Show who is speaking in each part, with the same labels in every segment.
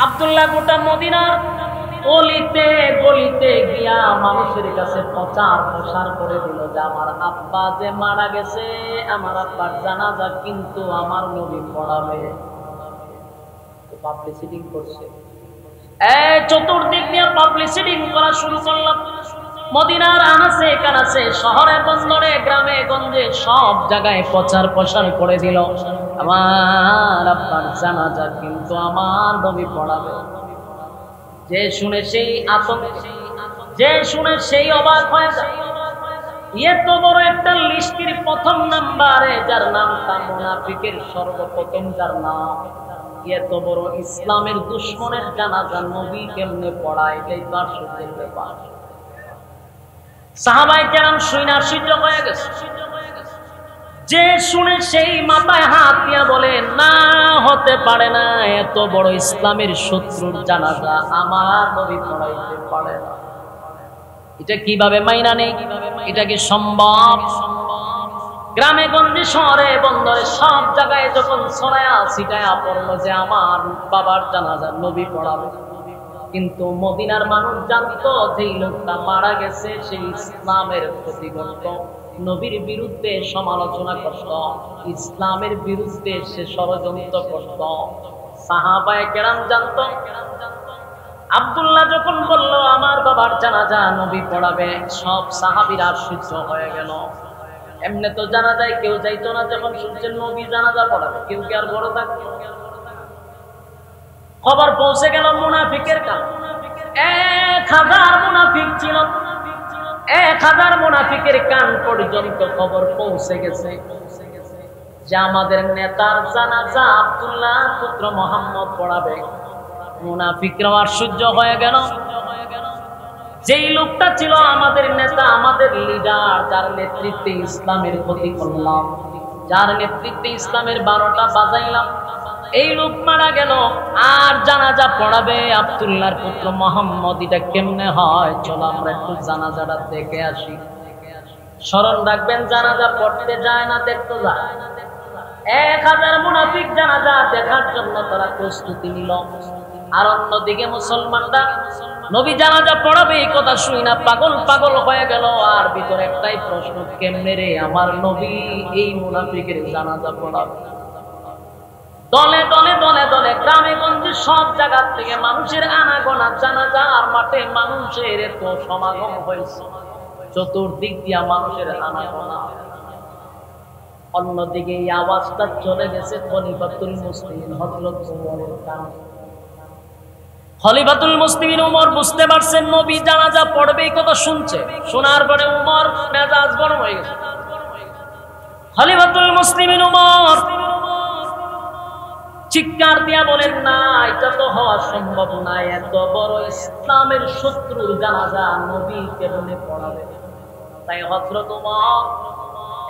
Speaker 1: আব্দুল্লাহ গোটা মদিনার অলিতে গলিতে গিয়া মানুষের কাছে প্রচার প্রসার করে দিল যে আমার আব্বা যে মারা গেছে, আমার আব্বার জানাজা কিন্তু আমার নবী পড়াবে। পাবলিসিটি করছে, চতুর্দিক দিয়ে পাবলিসিটি করা শুরু করলাম। মদিনার আনাচে কানাচে, শহরে বন্দরে, গ্রামে গঞ্জে সব জায়গায় প্রচার প্রসার করে দিল আমার আব্বার জানাজা কিন্তু আমার নবী পড়াবে। যে শুনে সেই আতঙ্ক, যে শুনে সেই অবাক হয়ে যায়। এত বড় একটা লিস্টির প্রথম নাম্বারে যার নামটা মুনাফিকের সর্বপ্রথম যার নাম, এত বড় ইসলামের দুশমনের জানাজা নবী কেমনে পড়ায়, এটাই তো আশ্চর্যের ব্যাপার। সাহাবায়ে কেরাম শুনে আশ্চর্য হয়ে গেছে। যে শুনে সেই মাথায় হাত দিয়া বলে, না হতে পারে না, এত বড় ইসলামের শত্রুর জানাজা আমার নবী পড়াইতে পারে না। এটা কিভাবে মাইনা নেই? এটা কি সম্ভব? গ্রামে গঞ্জে শহরে বন্দরে সব জায়গায় যখন ছড়ায়া ছিটায়া পড়লো যে আমার বাবার জানাজা নবী পড়াবে, কিন্তু মদিনার মানুষ জানতো যে লোকটা মারা গেছে সেই ইসলামের ক্ষতি করত, নবীর বিরুদ্ধে সমালোচনা করত, ইসলামের বিরুদ্ধে সে ষড়যন্ত্র করত। সাহাবায়ে কেরাম জানতো। আব্দুল্লাহ যখন বলল আমার বাবার জানাজা নবী পড়াবে, সব সাহাবীরা আশ্চর্য হয়ে গেল। এমনি তো জানাজায় কেউ যাইতো না, যখন শুনছেন নবী জানাজা পড়াবে কেউ কি আর বড় থাকবে? খবর পৌঁছে গেল মুনাফিকের কাছে। 1000 মুনাফিক ছিল, 1000 মুনাফিকের কান পর্যন্ত খবর পৌঁছে গেছে যে আমাদের নেতার জানাজা আব্দুল্লাহ পুত্র মুহাম্মদ পড়াবে। মুনাফিকরা আশ্চর্য হয়ে গেল। যেই লোকটা ছিল আমাদের নেতা, আমাদের লিডার, যার নেতৃত্বে ইসলামের ক্ষতি করলাম, যার নেতৃত্বে ইসলামের 12টা বাজাইলাম, এই লোক মারা গেল আর জানাজা পড়াবে আব্দুল্লাহর পুত্র মুহাম্মদ। এটা কেমনে হয়? চলো আমরা একটু জানাজাটা দেখে আসি। স্মরণ রাখবেন, জানাজা পড়তে যায় না, দেখতে যায়। 1000 মুনাফিক জানাজা দেখার জন্য তারা প্রস্তুতি নিল। আর অন্যদিকে মুসলমানরা নবী জানাজা পড়াবে এই কথা শুই না পাগল পাগল হয়ে গেল। আর ভিতরে একটাই প্রশ্ন, কেমনে রে আমার নবী এই মুনাফিকের জানাজা পড়াবে? দলে দলে দলে দলে গ্রামে গঞ্জে সব জায়গা থেকে মানুষের আনাগোনা, জানাজা আর মাঠে মানুষের এত সমাগম হয়েছে, চতুর্দিক দিয়া মানুষের আনাগোনা। অন্যদিকে এই আওয়াজটা চলে গেছে খলিফাতুল মুসলিমিন হযরত ওমরের কানে। খলিফাতুল মুসলিমিন ওমর বুঝতে পারছেন নবী জানাজা পড়বে, এই কথা শুনছে। শোনার পরে ওমর মেজাজ গরম হয়ে গেছে। খলিফাতুল মুসলিমিন ওমর চিৎকার দিয়া বলেন, না এটা তো হওয়া সম্ভব না, এত বড় ইসলামের শত্রুর জানাজা নবী কেমনে পড়াবে? তাই হযরত ওমর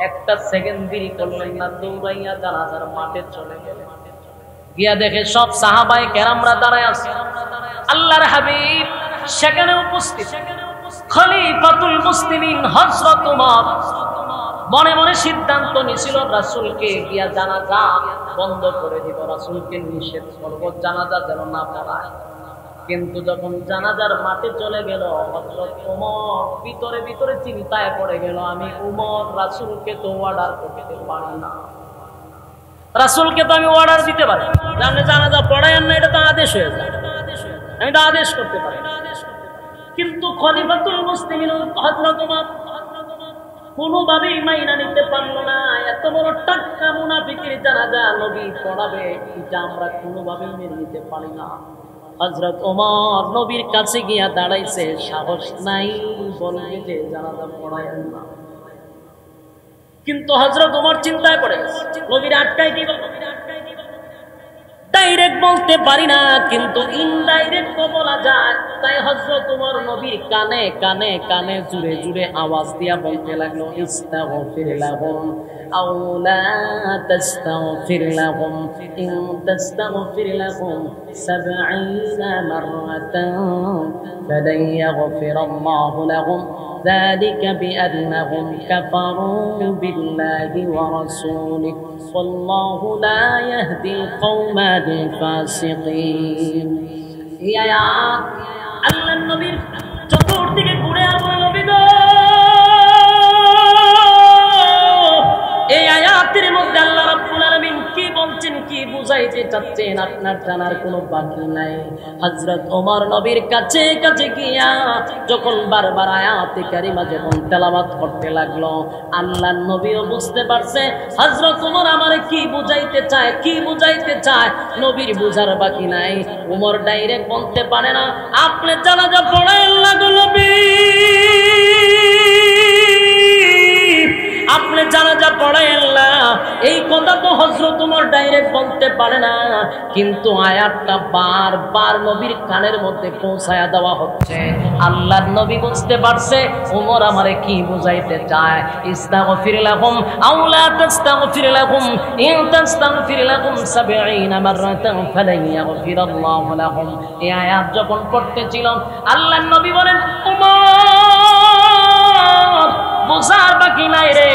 Speaker 1: একটা সেকেন্ড দেরি করলেন না, দৌড়াইয়া জানাজার মাঠে চলে গেলেন। গিয়া দেখে সব সাহাবায়ে কেরামরা দাঁড়ায় আছে, আল্লাহর হাবিব সেখানে উপস্থিত। খলিফাতুল মুসলিমিন হযরত ওমর মনে মনে সিদ্ধান্ত নিছিল রাসূলকে গিয়া জানাজা বন্ধ করে দিব, রাসূলকে নিষেধ করব জানাজা যেন না পড়ায়। কিন্তু যখন জানাজার মাঠে চলে গেল হযরত ওমর ভিতরে ভিতরে চিন্তায় পড়ে গেল, আমি ওমর রাসূলকে তো অর্ডার করতে পারি না, রাসূলকে তো আমি অর্ডার দিতে পারি জানে জানাজা পড়ায় না, এটা তো আদেশ হয়ে যায়, আমি তো আদেশ করতে পারি। কিন্তু খলিফাতুল মুসলিমিন হযরত ওমর কোনোভাবেই মাইনা নিতে পারলো না, এত বড় টাটকা মুনাফিকের জানাজা নবী পড়াবে, এটা আমরা কোনোভাবেই মেনে নিতে পারি না। হযরত ওমর নবীর কাছে গিয়া দাঁড়াইছে, সাহস নাই বলবে যে জানাজা পড়ায় না। কিন্তু হযরত ওমর চিন্তায় পড়ে গেছে, নবীর আটকাই দিব। ডাইরেক্ট বলতে পারি না, কিন্তু ইনডাইরেক্ট বলা যায়। তাই হযরত ওমর নবীর কানে কানে কানে জুড়ে জুড়ে আওয়াজ দিয়া বলতে লাগলো, ইস্তাগফির লাহুম আও লা তাস্তাগফির লাহুম ইন তাস্তাগফির লাহুম 70 মাররাতান ফালান ইয়াগফিরাল্লাহু লাহুম ذلك بأنهم كفروا بالله ورسوله والله لا يهدي القوم الفاسقين এই আয়াত আল্লাহর নবীর চতুর্দিকে ঘুরে আর বলে, নবী গো, এই আয়াতের মধ্যে আল্লাহ রাব্বুল আলামিন কি বলছেন, কি বুঝাইতে চাচ্ছেন আপনার জানার কোনো বাকি নাই। হযরত ওমর নবীর কাছে কাছে গিয়া যখন বারবার আয়াতে কারিমা যখন তেলাওয়াত করতে লাগলো, আল্লাহর নবীও বুঝতে পারছে হযরত ওমর আমারে কি বুঝাইতে চায়, কি বুঝাইতে চায়। নবীর বুঝার বাকি নাই। ওমর ডাইরেক্ট বলতে পারে না, আপনি জানাজা পড়ায় লাগলো নবী, আপনি জানাজা পড়াইয়েন না, এই কথা তো হযরত ওমর ডাইরেক্ট বলতে পারে না। কিন্তু আয়াতটা বারবার নবীর কানের মধ্যে পৌঁছায়া দেওয়া হচ্ছে। আল্লাহর নবী বুঝতে পারছে ওমর আমারে কি বুঝাইতে চায়। ইস্তাগফির লাহুম আও লা তাস্তাগফির লাহুম ইন তাস্তাগফির লাহুম ৭০ মাররাতান ফালান ইয়াগফিরাল্লাহু লাহুম। এই আয়াত যখন পড়তেছিল আল্লাহর নবী বলেন, ওমর বুঝার বাকি নাই রে,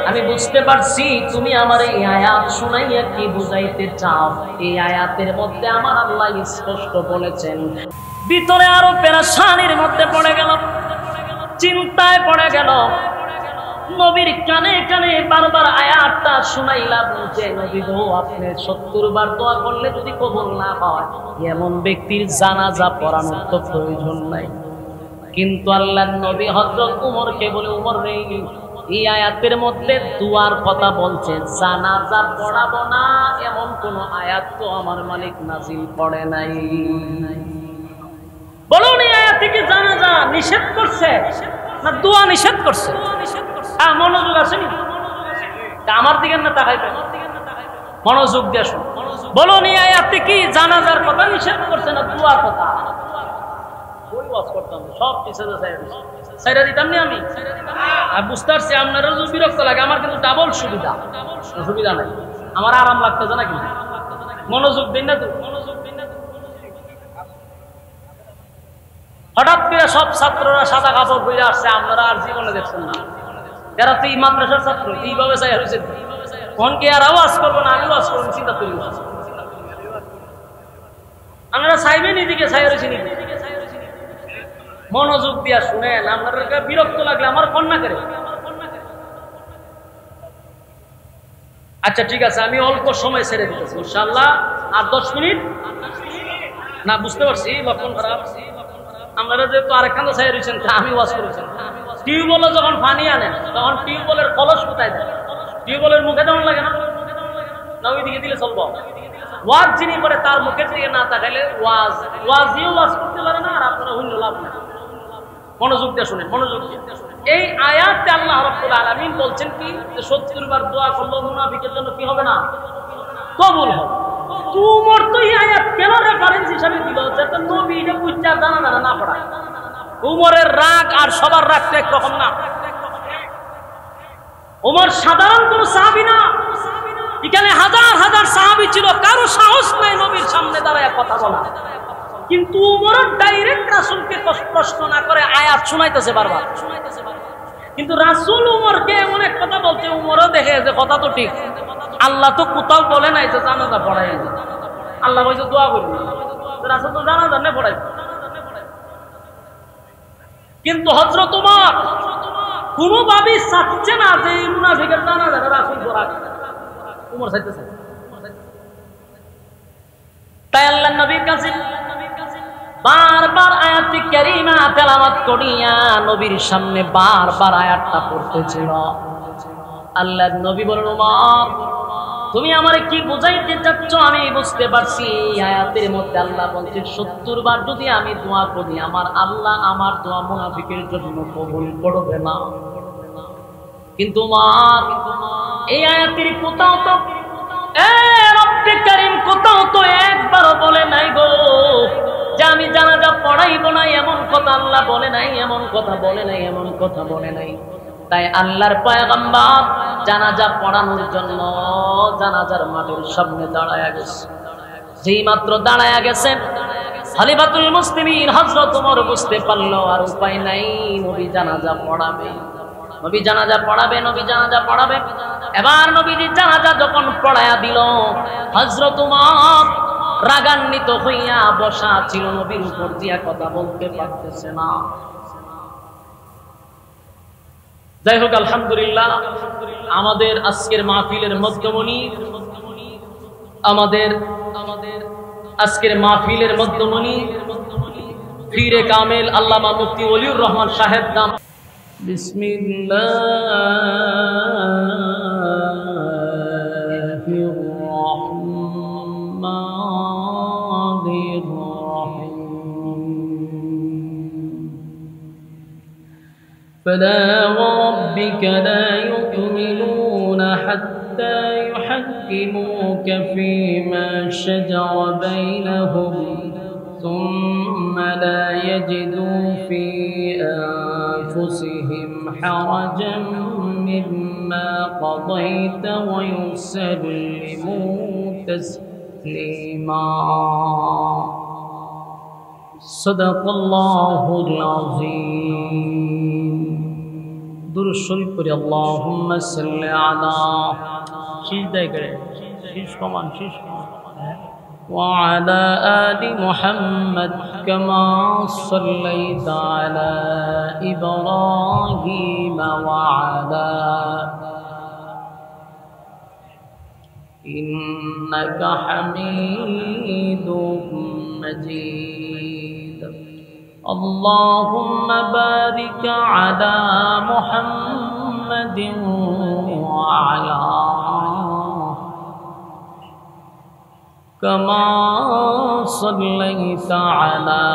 Speaker 1: আমি বুঝতে পারছি তুমি আমার এই আয়াত শুনাইয়া কি বুঝাইতে চাও। এই আয়াতের মধ্যে আমার আল্লাহ স্পষ্ট বলেছেন। ভিতরে আরো পেরেশানির মধ্যে পড়ে গেল, চিন্তায় পড়ে গেল। নবীর কানে কানে বারবার আয়াতটা শুনাইলাম যে, নবী গো, আপনি ৭০ বার দোয়া করলে যদি কবুল না হয়, এমন ব্যক্তির জানাজা পড়ানোর তো প্রয়োজন নাই। কিন্তু আল্লাহর নবী হযরত ওমরকে বলে, ওমর রে, এই আয়াতের মধ্যে দুয়ার কথা বলছে, জানাজা পড়াবো না এমন কোন আয়াত তো আমার মালিক নাযিল করে নাই। বলুন, এই আয়াতে কি জানাজা নিষেধ করছে না দোয়া নিষেধ করছে? হ্যাঁ, মনোযোগ আসেনি আমার দিকে না, তাকাইবে মনোযোগ দিয়ে শুনুন। বলুন, এই আয়াতে কি জানাজার কথা নিষেধ করছে না দোয়ার কথা? সব সাইরা দিতাম নি আমি। বুঝতে পারছি আপনারও যদি বিরক্ত লাগে, আমার কিন্তু ডাবল সুবিধা, অসুবিধা নাই, আমার আরাম লাগতেছে না। কিন্তু মনোযোগ দিন না তো। হঠাৎ করে সব ছাত্ররা সাদা কাপড় পরে আসছে, আপনারা আর জীবনে দেখছেন না। এরা তো এই মাদ্রাসার ছাত্র, এইভাবে চাই হয়েছে। কোনকে আর আওয়াজ করবো না, আমি আওয়াজ করবো, চিন্তা করি। আপনারা চাইবেন এদিকে চাই হয়েছে নাকি? মনোযোগ দিয়া শুনেন, আপনার বিরক্ত লাগলে আমার কন্যা করে। আচ্ছা ঠিক আছে, আমি অল্প সময় ছেড়ে দিতেছি ইনশাআল্লাহ। আর 10 মিনিট না, বুঝতে পারছি লক্ষণ খারাপ। আপনারা যেহেতু আরেকখানে চাই রয়েছেন, আমি ওয়াজ করেছেন। টিউবওয়েলে যখন পানি আনেন তখন টিউবওয়েলের কলস কোথায় দেন? টিউবওয়েলের মুখে যেমন লাগে না, না ওই দিকে দিলে চলবো? ওয়াজ যিনি করে তার মুখের দিকে না তাকাইলে ওয়াজিও ওয়াজ করতে পারে না, আর আপনারা হইল লাভ না। মনোযোগ দিয়ে শুনেন, মনোযোগ দিয়ে। এই আয়াতে আল্লাহ রাব্বুল আলামিন বলছেন কি, ৭০ বার দোয়া করলে মুনাফিকের জন্য কি হবে না? কবুল হবে। তোমার তো এই আয়াত কেন রেফারেন্স হিসাবে দিল? যাতে নবী এটা বুঝতে জানা না পড়া। উমরের রাগ আর সবার রাগটা একরকম না। উমর সাধারণ কোন সাহাবী না, এখানে হাজার হাজার সাহাবী ছিল, কারো সাহস নাই নবীর সামনে দাঁড়ায় কথা বলা। কিন্তু উমর ডাইরেক্ট রাসূলকে প্রশ্ন না করে আয়াত শোনাইতেছে বারবার। কিন্তু রাসূল উমরকে এমন এক কথা বলছে, উমরও দেখে যে কথা তো ঠিক, আল্লাহ তো কোথাও বলে নাই যে জানাজা পড়াই। আল্লাহ বলছে দোয়া করবি, রাসূল তো জানাজা না পড়াই। কিন্তু হযরত উমর কোনোভাবেই চাচ্ছে না যে এই মুনাফিকের জানাজা রাসূল পড়াক। উমর চাইতেছে। তাই আল্লাহর নবীর কাছে বারবার আয়াতে কারিমা তেলাওয়াত করিয়া নবীর সামনে বারবার আয়াতটা পড়তেছিল। আল্লাহর নবী বলেন, উমর, তুমি আমারে কি বুঝাইতে চাচ্ছ আমি বুঝতে পারছি। আয়াতের মধ্যে আল্লাহ বলছে ৭০ বার যদি আমি দোয়া করি, আমার আল্লাহ আমার দোয়া মুনাফিকের জন্য কবুল করবে না। কিন্তু উমর, এই আয়াতের কোথাও তো রব্বে কারীম কোথাও তো একবারও বলে নাই গো যে আমি জানাজা পড়াইব না, এমন কথা আল্লাহ বলে নাই, এমন কথা বলে নাই, এমন কথা বলে নাই। তাই আল্লাহর পয়গম্বর জানাজা পড়ানোর জন্য জানাজার মাঠের সামনে দাঁড়ায়া গেছে। যেই মাত্র দাঁড়ায়া গেছে, খলিফাতুল মুসলিমিন হযরত ওমর বুঝতে পারলো আর উপায় নাই, নবী জানাজা পড়াবে, নবী জানাজা পড়াবে, নবী জানাজা পড়াবে। এবার নবীজি জানাজা যখন পড়ায়া দিল, হযরত ওমর রাগান্বিত হইয়া বসা ছিল, নবীর উপর দিয়া কথা বলতে পারতেছে না। যাই হোক, আলহামদুলিল্লাহ, আমাদের আজকের মাহফিলের মধ্যমণি, আমাদের আজকের মাহফিলের মধ্যমণি পীরে কামেল আল্লামা মুফতি ওলিউর রহমান সাহেব নাম। বিসমিল্লাহির রাহমানির فلا وربك لا يؤمنون حتى يحكموك فيما شجر بينهم ثم لا يجدوا في أنفسهم حرجا مما قضيت ويسلموا تسليما صدق الله العظيم दुरूद शरीफ पढ़े अल्लाहुम्मा सल्लि अला सिजदाय करे शीश कमान व अला आलि मुहम्मद कमा सल्लैता अला इब्राहीम व अला इन्नका हमीदुम मजीद اللهم بارك على محمد وعلى كما صليت على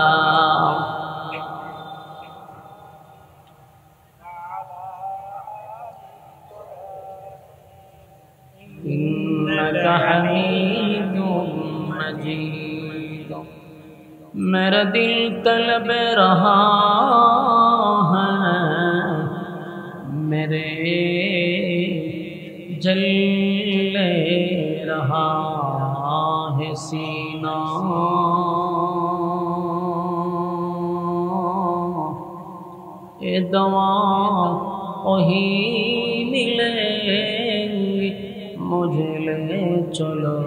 Speaker 1: إنك حميد مجيد मेरा दिल तलब रहा है, मेरे जल रहा है सीना, ए दवा वही मिलेंगी, मुझे ले चलो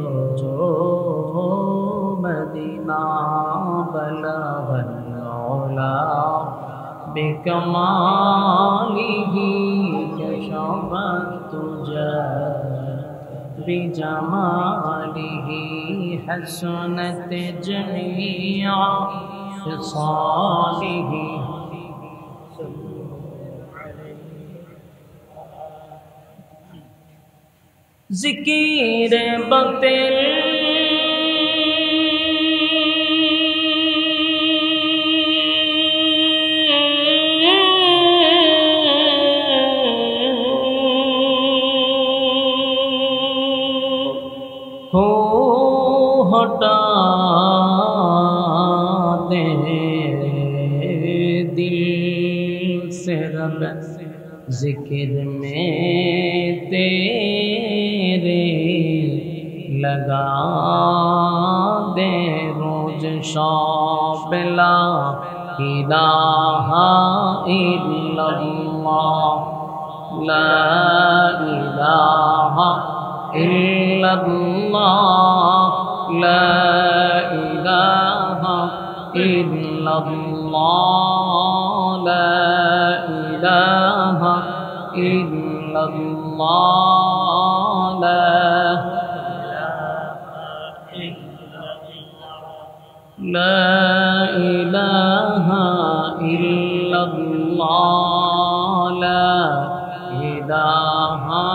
Speaker 1: मदीना बलगल औला बिकमालिही कशफत तुझा बिजमालिही हसनत जमीआ फिसालिही ज़िक्र बतिल हटा दे दिल से रब, जिक्र में तेरे लगा दे रोज शौक़ ला इलाहा इल्लल्लाह, ला इलाहा इल्लल्लाह, ला इलाहा इल्लल्लाह, ला इलाहा इल्लल्लाह, ला इलाहा इल्लल्लाह, ला इलाहा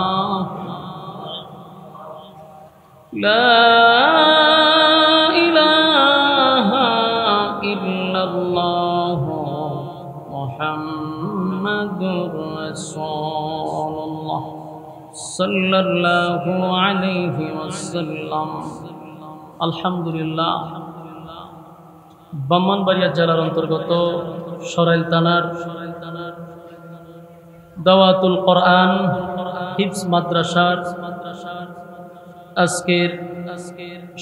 Speaker 1: ला इलाहा इल्लल्लाह मुहम्मदुर रसूलुल्लाह सल्लल्लाहु अलैहि वसल्लम। আলহামদুলিল্লাহ, ব্রাহ্মণবাড়িয়া জেলার অন্তর্গত সরাইল থানার দাওয়াতুল কোরআন হিফজ মাদ্রাসার আজকের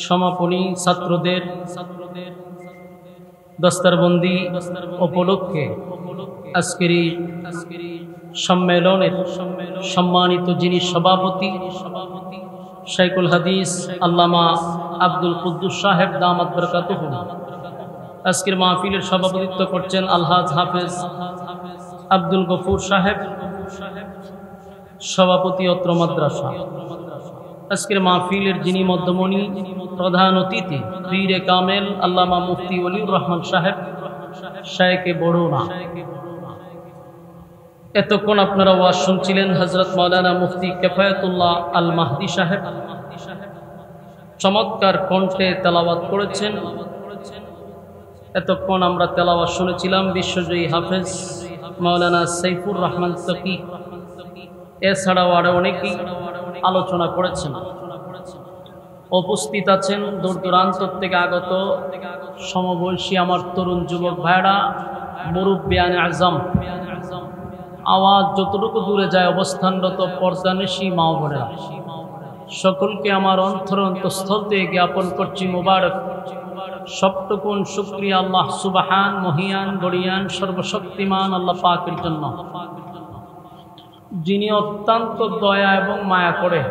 Speaker 1: সমাপনী ছাত্রদের দস্তারবন্দি উপলক্ষে আজকের এই সম্মেলনের সম্মানিত যিনি সভাপতি শাইখুল হাদিস আল্লামা আব্দুল কুদ্দুস সাহেব দামাত বরকাতুহু। আজকের মাহফিলের সভাপতিত্ব করছেন আলহাজ হাফেজ আব্দুল গফুর সাহেব, সভাপতি অত্র মাদ্রাসা। আজকের মাহফিলের যিনি মধ্যমণি, প্রধান অতিথি পীরে কামেল আল্লামা মুফতি ওলিউর রহমান সাহেব, শায়েখে বড়ুনা। এতক্ষণ আপনারা ওয়াজ শুনছিলেন হযরত মাওলানা মুফতি কিফায়াতুল্লাহ আল মাহদি সাহেব, চমৎকার কণ্ঠে তেলাওয়াত করেছেন। এতক্ষণ আমরা তেলাওয়াত শুনেছিলাম বিশ্বজয়ী হাফেজ মাওলানা সাইফুর রহমান তকি। এছাড়াও আরো অনেকেই আলোচনা করেছেন। উপস্থিত আছেন দূর দূরান্ত থেকে আগত সমবয়সী আমার তরুণ যুবক ভাইরা, মুরব্বিয়ানে আজম, আওয়াজ যতটুকু দূরে যায় অবস্থানরত পর্দানিশী মা ও বোনেরা, সকলকে আমার অন্তরস্থল থেকে জ্ঞাপন করছি মুবারক। সবটুকুন শুকরিয়া আল্লাহ সুবহান, মহিয়ান, গরিয়ান, সর্বশক্তিমান আল্লাহ পাকের জন্য, যিনি অত্যন্ত দয়া এবং মায়া করে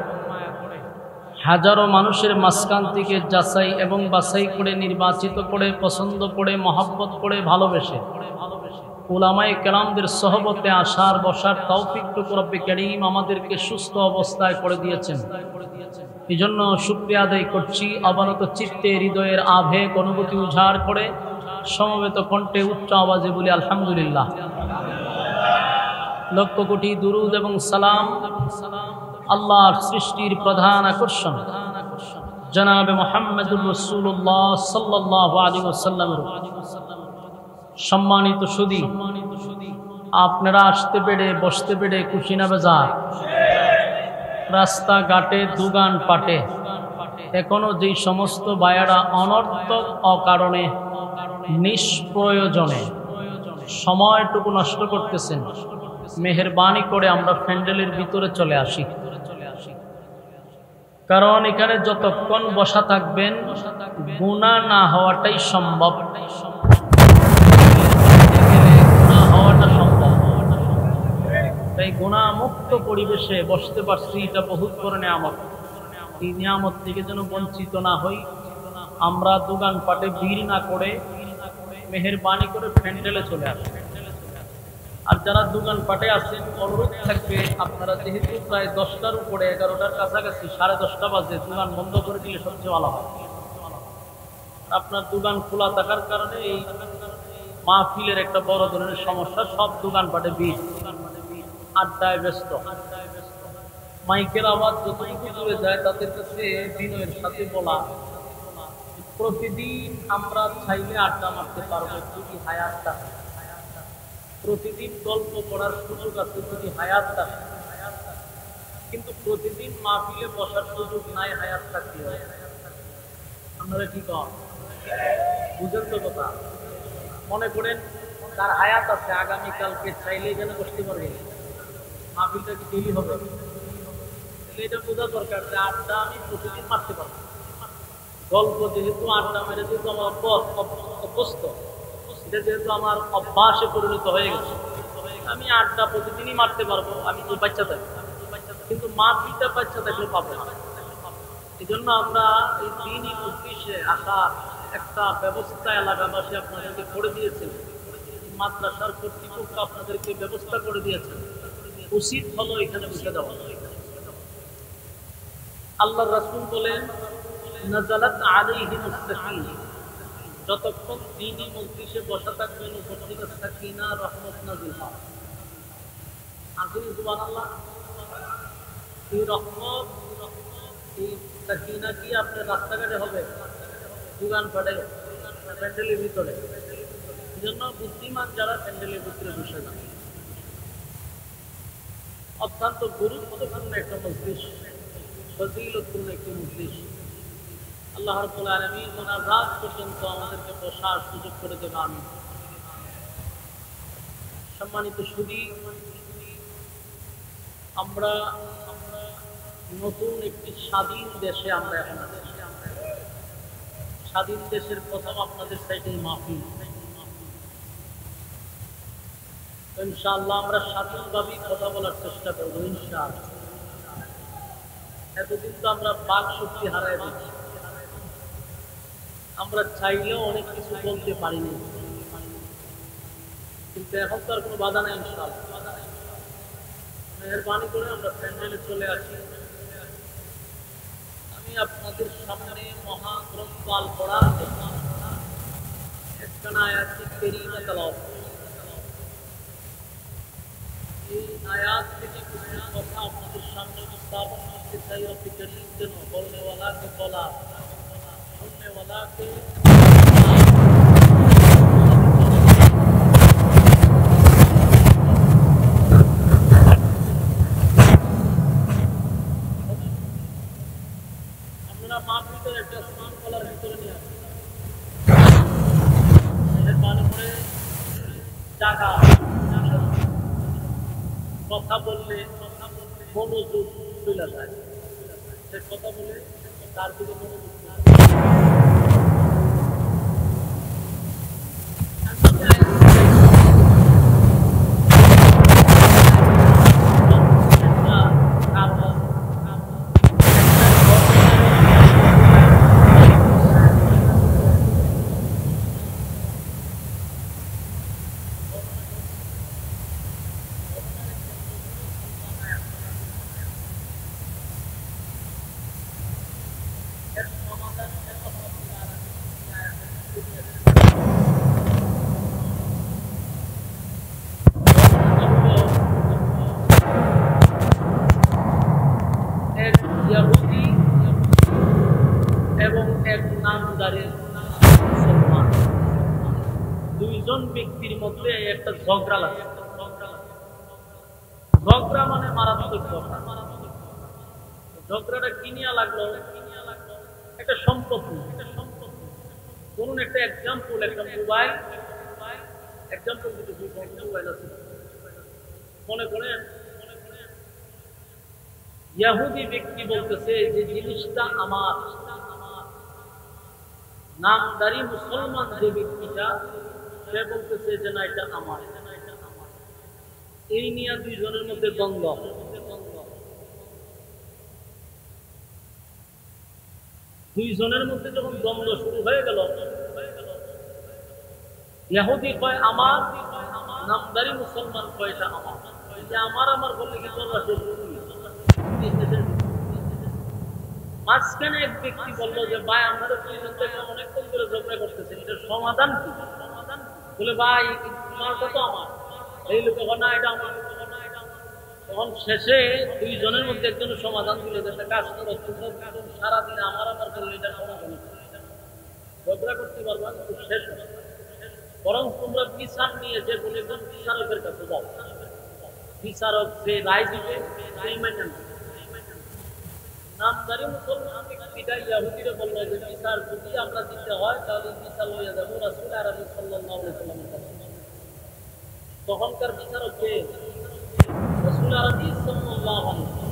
Speaker 1: হাজারো মানুষের মাঝখান থেকে যাচাই এবং বাছাই করে নির্বাচিত করে পছন্দ করে মহব্বত করে ভালোবেসে উলামায়ে কেরামদের সহবতে আসার বসার তৌফিকটুকু রব্বে কারীম আমাদেরকে সুস্থ অবস্থায় করে দিয়েছেন। এই জন্য শুকরিয়া আদায় করছি। অবনত চিত্তে হৃদয়ের আবেগ অনুভূতি উজাড় করে সমবেত কণ্ঠে উচ্চ আওয়াজে বলি আলহামদুলিল্লাহ। লক্ষ কোটি দুরুদ এবং সালাম আল্লাহর সৃষ্টির প্রধান আকর্ষণ জনাবে মুহাম্মদুর রাসূলুল্লাহ সাল্লাল্লাহু আলাইহি ওয়াসাল্লামের। সম্মানিত সুধী, আপনারা আসতে পেরে বসতে পেরে খুশি না বেজার? রাস্তাঘাটে দোকান পাটে এখনো যেই সমস্ত ভাইয়েরা অনর্থক অকারণে নিষ্প্রয়োজনে সময়টুকু নষ্ট করতেছেন, মেহেরবানি করে আমরা প্যান্ডেলের ভিতরে চলে আসি। কারণ এখানে যতক্ষণ বসা থাকবেন গুনাহ না হওয়াটাই সম্ভব, তাই গুনাহমুক্ত পরিবেশে বসতে পারছি, এটা বহুত বড় নিয়ামত। এই নিয়ামত থেকে যেন বঞ্চিত না হই। আমরা দোকান পাটে ভিড় না করে মেহেরবানি করে প্যান্ডেলে চলে আসি। আর যারা দোকান পাটে আছেন, অনুরোধ থাকবে আপনারা যেহেতু প্রায় 10টার উপরে, 11টার কাছাকাছি, 10:30 বাজে দোকান বন্ধ করে দিলে সবচেয়ে ভালো হয়। আপনার দোকান খোলা থাকার কারণে এই মাহফিলের একটা বড় ধরনের সমস্যা। সব দোকান পাটে ভিড়, আড্ডায় ব্যস্ত, মাইকের আওয়াজ যতটুকু দূরে যায় তাদের কাছে বিনয়ের সাথে বলা, প্রতিদিন আমরা চাইলে আড্ডা মারতে পারবো যদি হায়াত থাকে, প্রতিদিন গল্প করার সুযোগ আছে যদি হায়াত থাকে, কিন্তু প্রতিদিন মাহফিলে বসার সুযোগ নাই হায়াত থাকতে হয়। আপনারা কি কন? বুঝেন তো কথা? মনে করেন তার হায়াত আছে, আগামীকালকে চাইলে এখানে বসতে পারবে, মাহফিলটা কি ডেলি হবে? এটা বোঝা দরকার যে আড্ডা আমি প্রতিদিন মারতে পারবো। গল্প যেহেতু আড্ডা মেরে যেহেতু আমার অভ্যস্ত, এটা যেহেতু আমার অভ্যাসে পরিণত হয়ে গেছে, আমি আড্ডা প্রতিদিনই মারতে পারবো। আমি তো বাচ্চা থাকি, কিন্তু মাহফিলটা বাচ্চা থাকলে পাবো না। এই জন্য আমরা এই দিনই উদ্দেশ্যে আসার একটা ব্যবস্থা এলাকাবাসী আপনাদেরকে করে দিয়েছেন, মাদ্রাসার কর্তৃপক্ষ আপনাদেরকে ব্যবস্থা করে দিয়েছেন। উচিত হলো এখানে বসে দেওয়া। আল্লাহর রাসূল বলেন, নাযালাত আলাইহিমুস সাকিনা, যতক্ষণ দ্বীনি মজলিসে বসা থাকবেন উপর থেকে সাকিনা রহমত নাযিল হয়। আসলে সুবহানাল্লাহ, এই রহমত, এই সাকিনা কি আপনার রাস্তাঘাটে হবে, দোকান পাটে, প্যান্ডেলের ভিতরে? এই জন্য বুদ্ধিমান যারা প্যান্ডেলের ভিতরে বসে যান। অত্যন্ত গুরুত্বপূর্ণ একটা মজলিস, ফজিলতপূর্ণ একটি মজলিস। আল্লাহ রাব্বুল আলামিন মুনাজাত পর্যন্ত আমাদেরকে বসার সুযোগ করে দেবেন। আমিন। সম্মানিত সুধী, আমরা নতুন একটি স্বাধীন দেশে আমরা এখন আছি। স্বাধীন দেশের প্রথম আপনাদের সাইডে মাহফিল। ইনশাআল্লাহ আমরা স্বাধীনভাবেই কথা বলার চেষ্টা করবো ইনশাআল্লাহ। এতদিন তো আমরা বাক শক্তি হারাই দিচ্ছি। আমরা চাইলেও অনেক কিছু বলতে পারিনি, কিন্তু এখন তো আর কোনো বাধা নেই। ইনশাআল্লাহ মেহেরবানি করে আমরা প্যান্ডেলে চলে আসি। আমি আপনাদের সামনে মহাগ্রন্থ আল কোরআন একখানা আয়াতকে কারীমা তেলাওয়াত করব। এই আয়াত থেকে কিছু কথা আপনাদের সামনে উপস্থাপন করতে চাই। রব্বি করিম যেন বলনেওয়ালাকে বলা, শুননেওয়ালাকে আপনারা মাহফিলের একটা স্নান কলার ভিতরে নিয়ে আসেন। মেহেরবানি করে টাকা কথা বললে মনোযোগ চলে যায়, সে কথা বলে তার দিকে মনোযোগ দুইজন ব্যক্তির মধ্যে একটা ঝগড়া লাগে। ঝগড়া মানে মারাত্মক কথা। ঝগড়াটা কিনিয়া লাগলো একটা সম্পত্তি, ধরুন একটা এক্সাম্পল, একটা মোবাইল এক্সাম্পল দিতেছি, মোবাইল আছে মনে করেন ইহুদি ব্যক্তি বলতেছে যে জিনিসটা আমার, নামদারি মুসলমান যে ব্যক্তিটা সে বলতেছে যে না এটা আমার। এই নিয়ে দুইজনের মধ্যে দ্বন্দ্ব। দুইজনের মধ্যে যখন দ্বন্দ্ব শুরু হয়ে গেল, ইহুদি কয় আমার, নামদারি মুসলমান কয় এটা আমার। আমার আমার বললে কি তোর মাঝখানে এক ব্যক্তি বললো যে ভাই আমরা দুইজন থেকে অনেকক্ষণ ধরে ঝগড়া করতেছি, এটার সমাধান কি? বলে ভাই তোমারটা তো আমার, এই লোক না এটা আমার। তখন শেষে দুইজনের মধ্যে একজনের সমাধান দিল যে একটা কাজ করো, সারাদিন আমার আমার করলে এটা সমাধান, ঝগড়া করতে পারবা কিন্তু শেষ হবে, বরং তোমরা বিচার নিয়ে যে কোনো একজন বিচারকের কাছে যাও, বিচারক যে রায় দিবে সেই মেনে নাও। নামদারি মুসলমান ব্যক্তিটা ইহুদিরা বলল যে বিচার যদি আমরা দিতে হয় তাহলে বিচার লইয়া যাবো রাসূল আরবি সাল্লাল্লাহু আলাইহি ওয়াসাল্লামের কাছে। তখনকার বিচারক কে? রাসূল আরবি সাল্লাল্লাহু আলাইহি ওয়াসাল্লাম।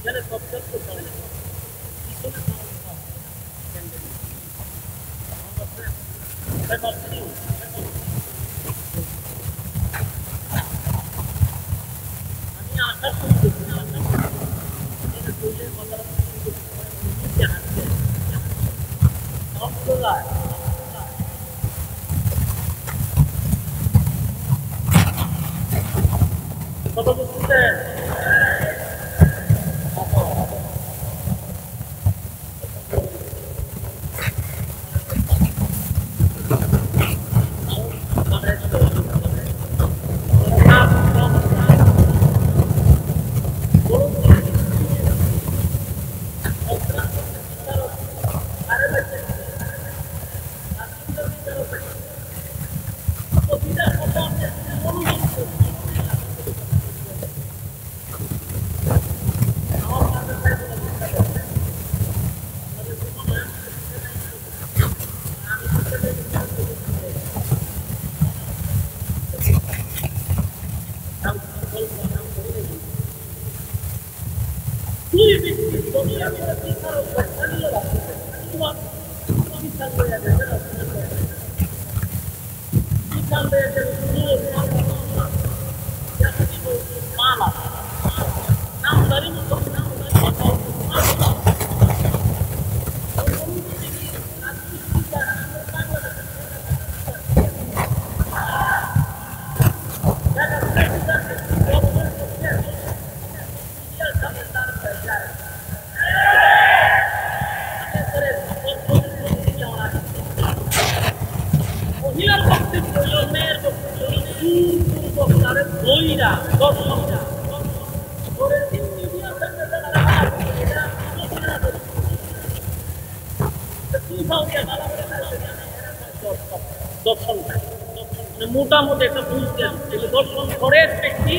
Speaker 1: এখানে সবচেয়ে চলে না পিছনে আমি আশা করতেছি কত বুঝতেছেন মোটামুটি একটা বুঝতে দর্শন করে ব্যক্তি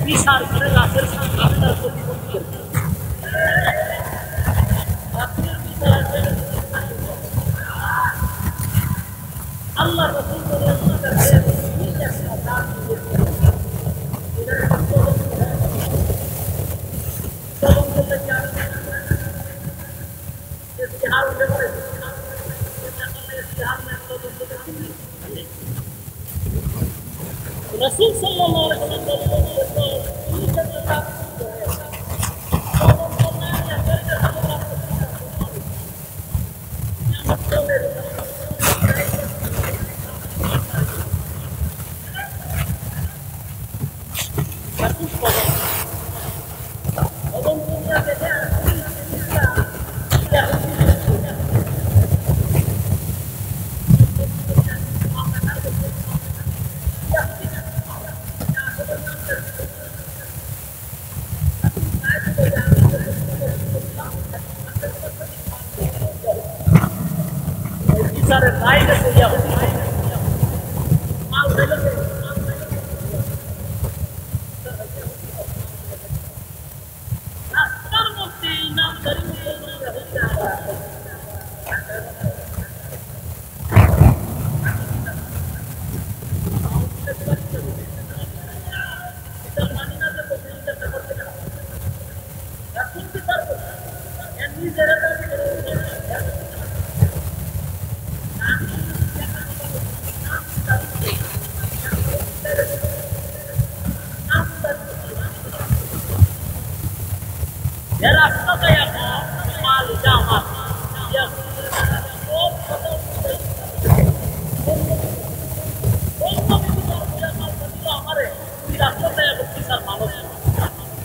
Speaker 1: বিচার করে রাতের আপনার প্রতিপত্তি আল্লাহ Rasul sallallahu alaihi wasallam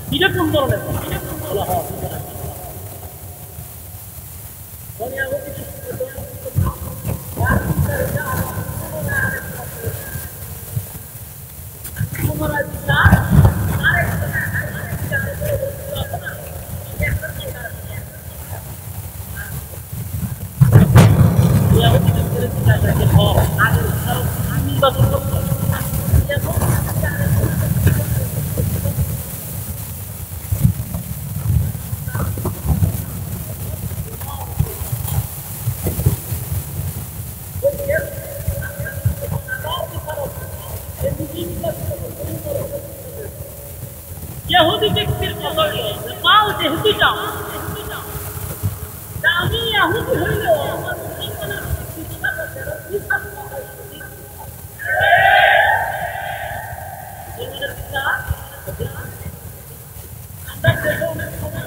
Speaker 1: কিরকম ধরনের ইহুদি ব্যক্তির কথা হইল মাল যেহেতু যাও আমি ইহুদি হইল আমার মুসলমানের শিক্ষা করতে বিশ্বাস করতে আমরা দেশে অনেক সময়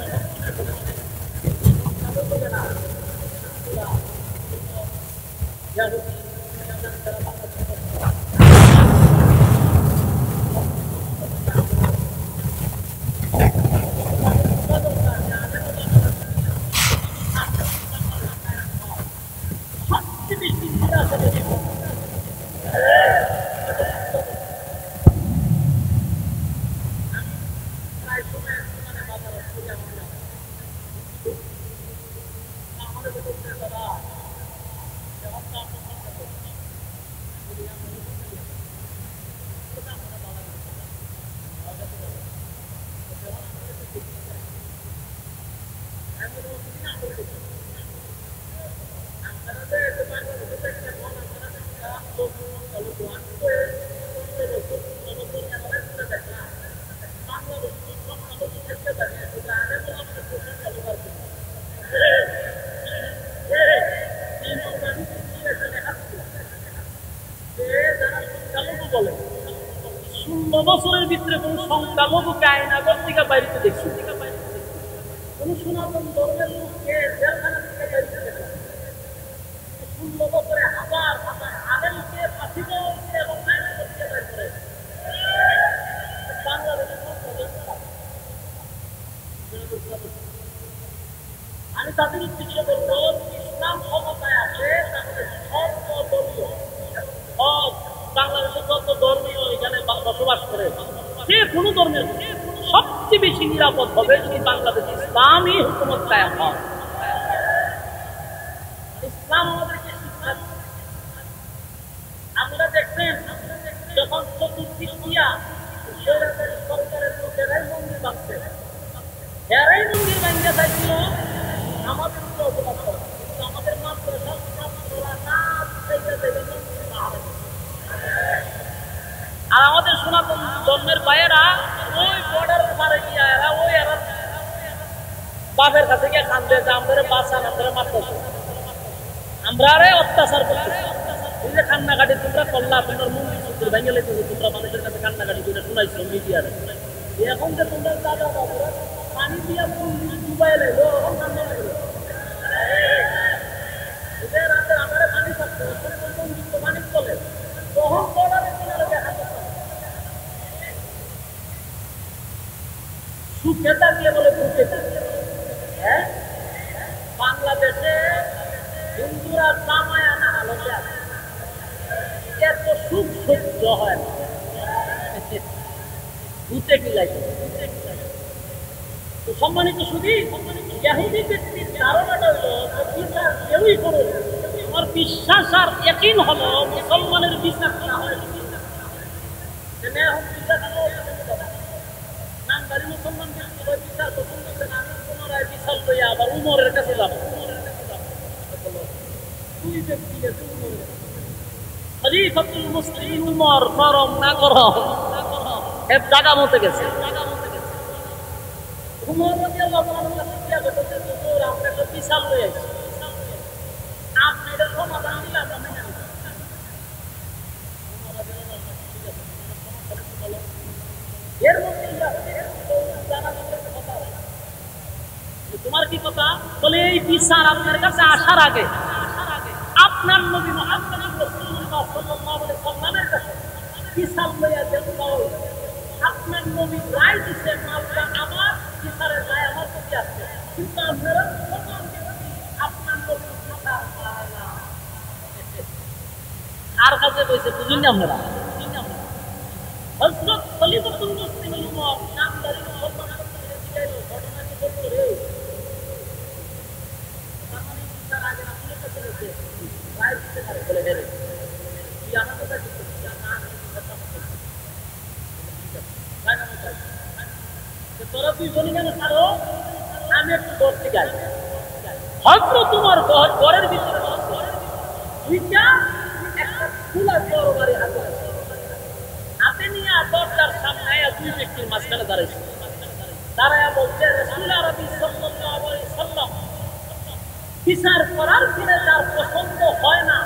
Speaker 1: বছরের ভিতরে কোন সংখ্যালঘু কায়নাগর থেকে বাইরে দেখছি কোন সনাতন ধর্মের লোককে জেলখানা থেকে বাইরে দেখলাম 16 বছরে হাজার হাজার আলেমকে ফাঁসি দেওয়া হয়েছে এবং কায়নাগর থেকে বাইরে করে বাংলাদেশের আমি তাদের উদ্দেশ্যে বলবো ইসলাম ক্ষমতায় আছে তাহলে সর্বদলীয় সব বাংলাদেশের যত ধর্মীয় এখানে বসবাস করে যে কোনো ধর্মের সবচেয়ে বেশি নিরাপদ হবে যদি বাংলাদেশে ইসলামী হুকুমত কায়েম হয়। ইসলাম আমাদেরকে শিক্ষা আমরা দেখছেন যখন চতুর্থিয়া সরকারের লোকেরাই মন্দির বাঁধছে এরাই মন্দির ভাঙ্গা চাইছিল আমাদের উপরে অপরাধ করা কিন্তু আমাদের মাদ্রাসা আর আমাদের সনাতন ধর্মের ভাইয়েরা ওই বর্ডারের পারে গিয়া এরা ওই এরা বাপের কাছে গিয়ে কান্দে যে আমাদের বাঁচান আমাদের মারতেছে আমরা আরে অত্যাচার করতেছি এই যে কান্নাকাটি তোমরা করলা তোমার মন্দির সূত্রে ভেঙে লেগেছে তোমরা মানুষের কাছে কান্নাকাটি করে শোনাইছো মিডিয়ারে এখন যে তোমরা দাদা বাবুরা পানি দিয়া মন্দির ডুবাই লেগো এখন কান্না লাগলো এদের রাতে আমরা পানি থাকতো মন্দির তো পানি চলে তখন বর্ডারের কিনারে দেখা সুখে থাকলে বলে সুখে থাকলে হ্যাঁ বাংলাদেশে হিন্দুরা জামায় আনা আলোচনা এত সুখ সহ্য হয় না ভূতে কি লাগে তো সম্মানিত শুধু ইহুদি ব্যক্তির ধারণাটা হলো বিচার কেউই করো আমার বিশ্বাস আর একই হলো মুসলমানের বিচার করা হয় নামদারি মুসলমান বিচার পছন্দ করেন আমি পুনরায় বিচার লইয়া আবার উমরের কাছে যাবো দুই ব্যক্তিকে খলিফাতুল মুসলিমিন উমর গরম না গরম এক জায়গা মতে গেছে উমর রাদিয়াল্লাহু আনহু জিজ্ঞাসা করতেছে হুজুর আমরা একটা বিচার লই আইছি আপনি এর সমাধান দিলে আমরা মেনে নিব উমর রাদিয়াল্লাহু আনহু জিজ্ঞাসা এর মধ্যে জানা কথা তোমার কি কথা বলে এই বিচার আপনার কাছে আসার আগে আপনার নবী মুহাম্মদ রাসূলুল্লাহ সাল্লাল্লাহু আলাইহি ওয়াসাল্লামের কাছে বিচার লইয়া দেন আপনার নবী রায় দিতে মালটা আমার বিচারের রায় আমার কাছে আছে কিন্তু আপনারা আপনার নবী কথা আর কাছে কইছে বুঝুন না আপনারা হযরত খলিফাতুল মুসলিমিন উমর নামদারি মুসলমানের কাছে জিজ্ঞাসা ঘটনা কি বলতো রে মানে বিচার আগে আপনার কাছে রয়েছে রায় দিতে পারে বলে হেরে কি আমাদের কাছে না তোরা তুই বলি কেন ছাড়ো আমি একটু করতে যাই হয়তো তোমার ঘরের ভিতরে দুইটা একটা খোলা তরবারি হাতে হাতে নিয়ে দরজার সামনে দুই ব্যক্তির মাঝখানে দাঁড়াইছে দাঁড়ায় বলছে রাসূল আরবি সাল্লাল্লাহু আলাইহি সাল্লাম বিচার করার পরে যার পছন্দ হয় না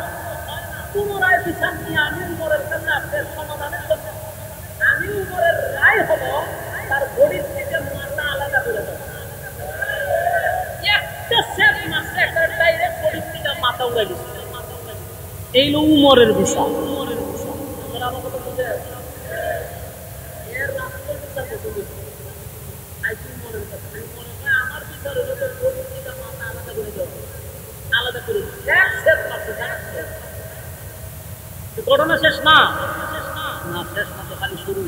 Speaker 1: পুনরায় বিচার নিয়ে আমি উমরের কাছে আপনার সমাধানের জন্য আমি উমরের রায় হলো তার বডির থেকে মাথা আলাদা করে দেবো। একটা সেট মাসে একটা ডাইরেক্ট বডির থেকে মাথা উড়ে দিচ্ছে। এই হলো উমরের বিচার। আপনারা আমার কথা বুঝে এর রাষ্ট্রের বিচার পছন্দ আমার বিচার হলো তোর বডির থেকে মাথা আলাদা করে দেবো, আলাদা করে এক সেট মাসে ঘটনা শেষ না, না শেষ না, তো খালি শুরু।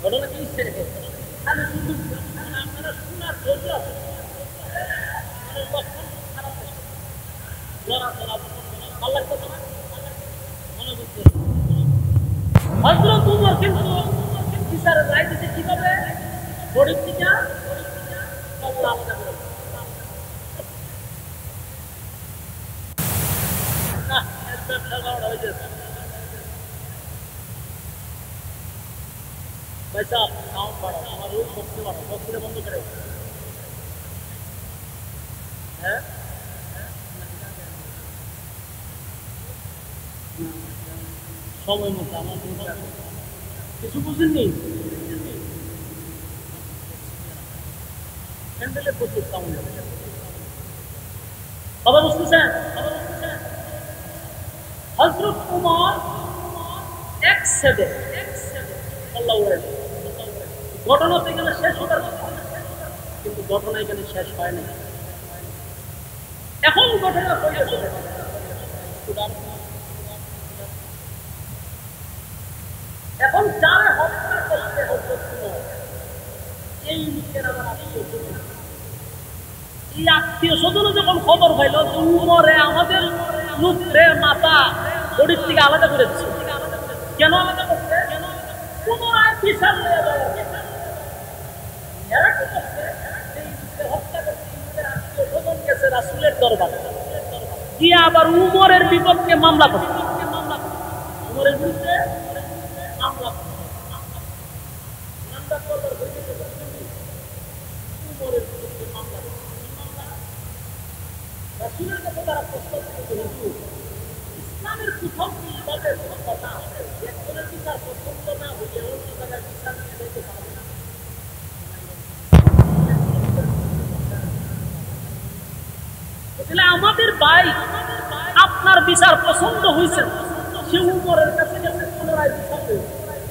Speaker 1: ঘটনা কি খালি শুরু। আপনারা শোনার ধৈর্য আছে, হযরত উমর কিন্তু বিচারের রায় দিতে কিভাবে বডির থেকে আলাদা করে भाई साहब साउंड बढ़ा, हमारा रूम बॉक्स बंद करेगा है समय मत আমার কিছু বুঝেননি হ্যান্ডেলে প্রচুর সাউন্ড কথা বুঝতেছেন। হযরত উমর এক সেদে আল্লাহ ঘটনা তো এখানে শেষ হবার কথা, কিন্তু ঘটনা এখানে শেষ হয় না। এখন ঘটনা এখন যারা হত্যা করতে হতো এই লোকের আমার আত্মীয় স্বজন যখন খবর পাইল উমরে আমাদের লোকরে মাথা বডির থেকে আলাদা করে দিচ্ছে। কেন আলাদা করছে? পুনরায় বিচার রাসূলের দরবারে গিয়ে আবার উমরের বিপক্ষে মামলা করছে। উমরের বিরুদ্ধে মামলা রাসূলের কাছে তারা প্রশ্ন করেছে, ইসলামের প্রথম ইবাদতের কোনো কথা আছে? একজনের বিচার পছন্দ না হলে অন্য জায়গায় বিচার নিয়ে যেতে পারবে না। আমাদের ভাই আপনার বিচার পছন্দ হয়েছে, সে উমরের কাছে গেছে পুনরায় বিচার দেবে।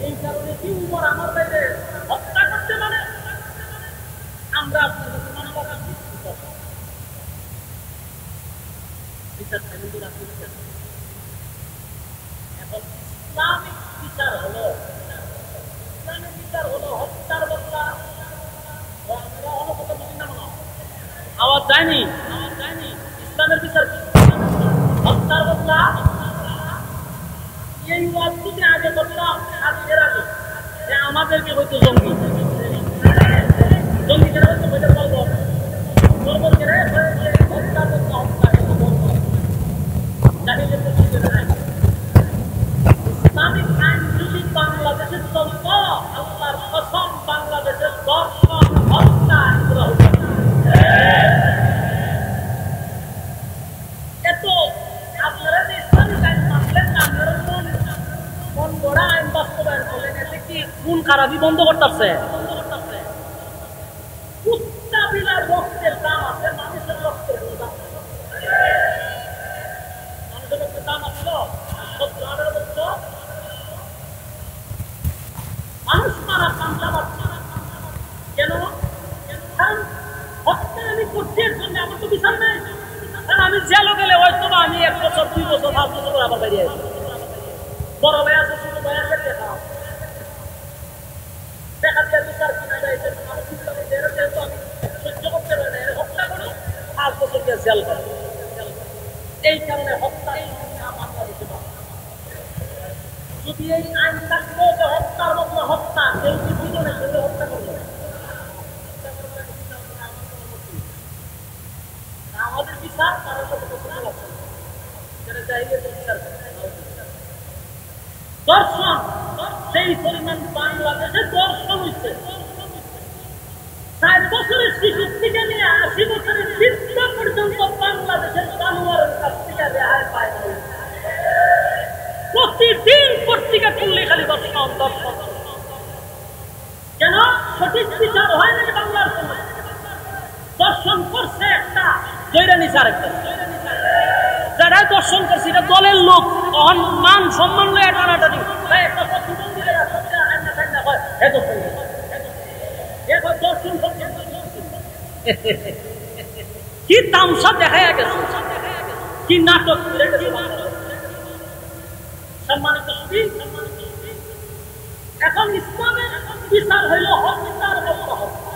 Speaker 1: এই কারণে কি উমর আমার বাইরে হত্যা করতে মানে আমরা আপনার কাছে মানবতা এখন ইসলামিক বিচার হলো হত্যার বদলা আওয়াজ যায়নি ইসলামের বিচার হত্যার বদলা এই ওয়াজ যদি আগে করতাম আজকের আগে যে আমাদেরকে হয়তো জঙ্গি কেন হয়তো বলতে বলবো হত্যা বদলা হত্যা ইসলামিক আইন যদি বাংলাদেশের চলত আল্লাহর কসম বাংলাদেশের দর্শন হত্যা এত আপনারা যে ইসলামিক আইন মানলেন না, আপনারা মন গড়া আইন বাস্তবায়ন করলেন, এতে কি খুন খারাপি বন্ধ করতেছে? কুত্তা বিলার রক্তের দাম আছে, মানুষের রক্তের দাম দাম আসলো 17-18 বছর মানুষ মারা কামলা বাচ্চা কেন? হত্যা আমি করছি এর জন্য আমার তো বিচার নেই। আমি জেলে গেলে হয়তো আমি 1 বছর 2 বছর 5 বছর আবার বেরিয়ে আসবো। বড় ভাই আছে, ছোট ভাই আছে, দেখা দিয়ে বিচার কিনা যায় আমি সহ্য করতে পারি না, হত্যা করো 5 বছর দিয়ে জেল করে। এই কারণে হত্যা যদি এই আইন থাকতো যে হত্যার বদলে হত্যা, কেউ কি জীবনে সেটা হত্যা করবে? আমাদের বিচার কারোর সাথে পছন্দ লাগছে না, সেটা চাইলে বিচার দর্শন সেই পরিমাণ বাংলাদেশে দর্শন হচ্ছে শিশু থেকে নিয়ে 80 বছরের বৃদ্ধ পর্যন্ত বাংলাদেশের জানোয়ারের কাছ থেকে রেহাই পায় না। প্রতিদিন পত্রিকা খুললে খালি দর্শন দর্শন। কেন? সঠিক বিচার হয় না বাংলার জন্য। দর্শন করছে একটা, জয়রা নিছে আরেকটা। যারা দর্শন করছে এটা দলের লোক, তখন মান সম্মান লয়ে টানাটানি। তাই একটা প্রতিবন্ধী দর্শন কি তামসা দেখা গেছে, কি নাটক সম্মানিত। এখন ইসলামের বিচার হইল হত্যার বদলা হত্যা।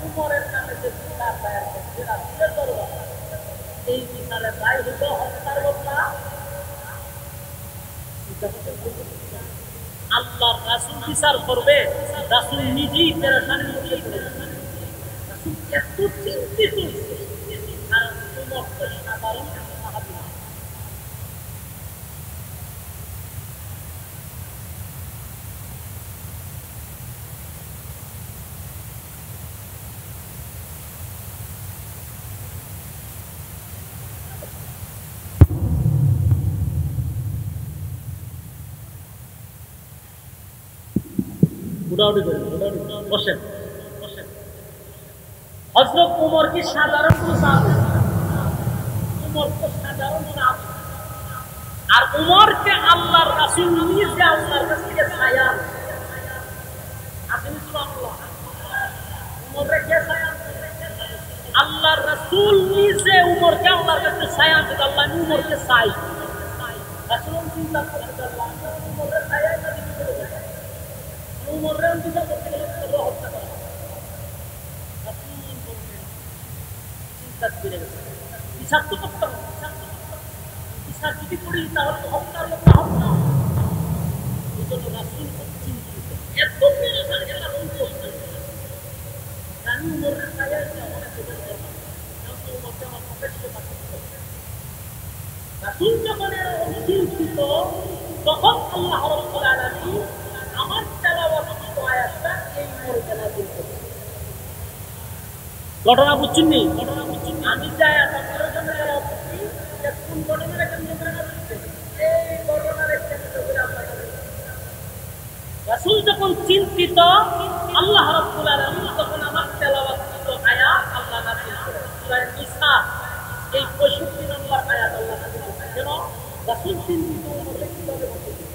Speaker 1: উমরের নামে যে বিচার দায়ের করছে রাসূলের দরবারে, এই বিচারের দায় হইল হত্যার বদলা। আল্লাহর রাসূল বিচার করবে, রাসূল নিজেই পেরেশানির মধ্যে পড়েছে। রাসূল এত চিন্তিত হয়েছে, কারণ উমর তো সাধারণ সাহাবী না। বসেন। হযরত উমর কি সাধারণ কোন সাহাবী? উমর তো সাধারণ সাহাবী। আর উমরকে আল্লাহর রাসূল নিজে আল্লাহর কাছ থেকে ছায়া আসেন। সুবহানাল্লাহ। উমরকে কে ছায়া? আল্লাহর রাসূল নিজে উমরকে আল্লাহর কাছে ছায়া দিতে। আল্লাহ উমরকে চাই। রাসূল চিন্তা করতে আল্লাহ উমরের ছায়া না দিতে পারে। উমরের বিচার করতে গেলে হত্যা করা। রাসূল বলেন চিন্তা করে গেছে, বিচার তো করতে হবে। বিচার যদি করি তাহলে তো হত্যার হত্যা হবে না। এই জন্য রাসূল খুব চিন্তিত, এত পেরেশান যে রাসূল করতে জানি উমরের ছায়া আছে অনেক বেশি দরকার। কিন্তু উমরকে আমার প্রফেসরে পাঠিয়ে দিতে। রাসূল যখন চিন্তিত, তখন আল্লাহ রাব্বুল আলামিন আমার তেলাওয়াত আয়াতটা এই উমরকে নাযিল করেছেন। ঘটনা বুঝছেন নি? আমি যাই আপনাদের জন্য তেলাওয়াত করছি, যে কোন ঘটনার কেন্দ্র করে নাযিল করেছেন, এই ঘটনার কেন্দ্র করে আল্লাহ নাযিল করেছেন। রাসূল যখন চিন্তিত, আল্লাহ রাব্বুল আলামিন তখন আমার তেলাওয়াত আয়াত আল্লাহ নাযিল করেন। সূরা নিসা এই 65 নম্বর আয়াত আল্লাহ নাযিল করেন। কেন? রাসূল চিন্তিত উমরকে কিভাবে বাঁচাবেন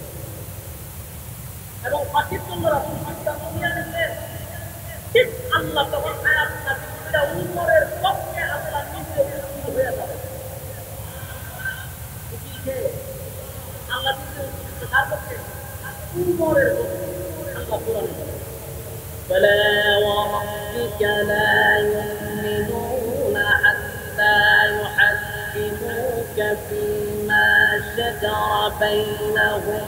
Speaker 1: এবং বাঁচির জন্য রাসূল সিদ্ধান্ত নিয়ে নিলেন। ঠিক আল্লাহ তখন আয়াত নাযিল করে উমরের পক্ষে আল্লাহ নিজে উকিল হয়ে যাবেন। উকিলকে আল্লাহ নিজে উকিল কার পক্ষে? উমরের পক্ষে। আল্লাহ কোরআনে বলেন, فلا وربك لا يؤمنون حتى يحكموك فيما شجر بينهم